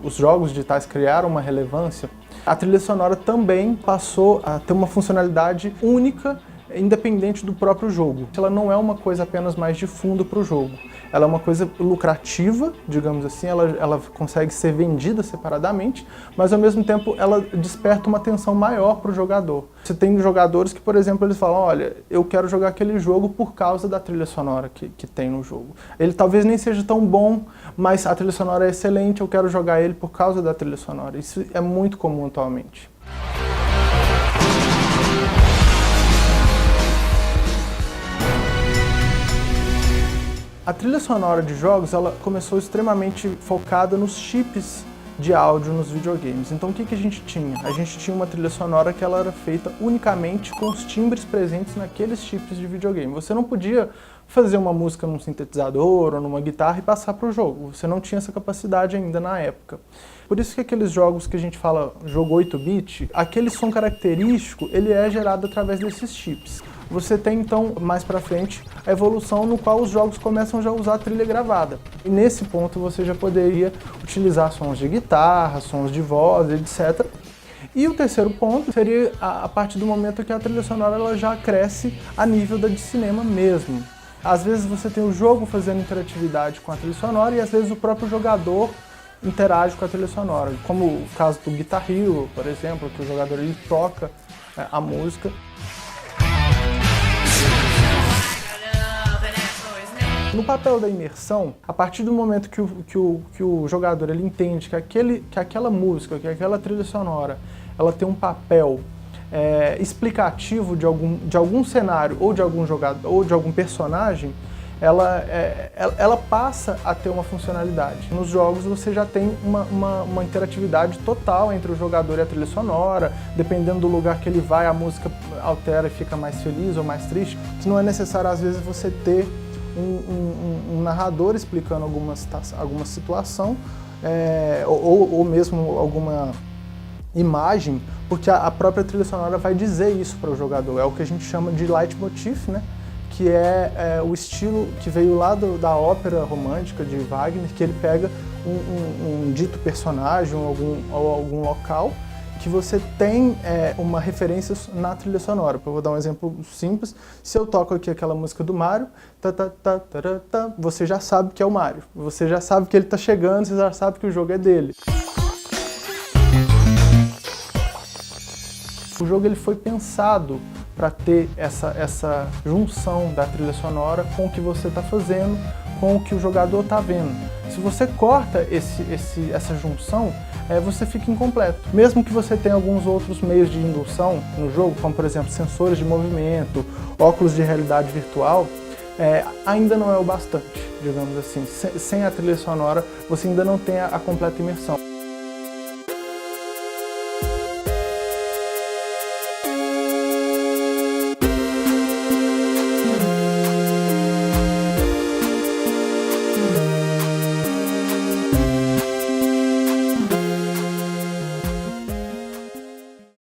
Os jogos digitais criaram uma relevância. A trilha sonora também passou a ter uma funcionalidade única, independente do próprio jogo. Ela não é uma coisa apenas mais de fundo para o jogo. Ela é uma coisa lucrativa, digamos assim, ela consegue ser vendida separadamente, mas ao mesmo tempo ela desperta uma atenção maior para o jogador. Você tem jogadores que, por exemplo, eles falam, olha, eu quero jogar aquele jogo por causa da trilha sonora que tem no jogo. Ele talvez nem seja tão bom, mas a trilha sonora é excelente, eu quero jogar ele por causa da trilha sonora. Isso é muito comum atualmente. A trilha sonora de jogos, ela começou extremamente focada nos chips de áudio nos videogames. Então o que a gente tinha? A gente tinha uma trilha sonora que ela era feita unicamente com os timbres presentes naqueles chips de videogame. Você não podia fazer uma música num sintetizador ou numa guitarra e passar para o jogo. Você não tinha essa capacidade ainda na época. Por isso que aqueles jogos que a gente fala jogo 8-bit, aquele som característico, ele é gerado através desses chips. Você tem então, mais pra frente, a evolução no qual os jogos começam já a usar a trilha gravada. E nesse ponto você já poderia utilizar sons de guitarra, sons de voz, etc. E o terceiro ponto seria a partir do momento que a trilha sonora ela já cresce a nível da de cinema mesmo. Às vezes você tem o jogo fazendo interatividade com a trilha sonora e às vezes o próprio jogador interage com a trilha sonora, como o caso do Guitar Hero, por exemplo, que o jogador ele toca a música. No papel da imersão, a partir do momento que o jogador ele entende que aquela música, que aquela trilha sonora, ela tem um papel explicativo de algum cenário ou de algum jogador ou de algum personagem, ela passa a ter uma funcionalidade. Nos jogos você já tem uma interatividade total entre o jogador e a trilha sonora, dependendo do lugar que ele vai, a música altera e fica mais feliz ou mais triste. Não é necessário às vezes você ter um narrador explicando alguma situação ou mesmo alguma imagem, porque a própria trilha sonora vai dizer isso para o jogador. É o que a gente chama de leitmotiv, né? Que é o estilo que veio lá da ópera romântica de Wagner, que ele pega um dito personagem ou algum local que você tem uma referência na trilha sonora. Eu vou dar um exemplo simples. Se eu toco aqui aquela música do Mario, você já sabe que é o Mario. Você já sabe que ele está chegando, você já sabe que o jogo é dele. O jogo ele foi pensado para ter essa junção da trilha sonora com o que você está fazendo, com o que o jogador está vendo. Se você corta essa junção, você fica incompleto. Mesmo que você tenha alguns outros meios de indução no jogo, como por exemplo sensores de movimento, óculos de realidade virtual, ainda não é o bastante, digamos assim. Sem a trilha sonora, você ainda não tem a completa imersão.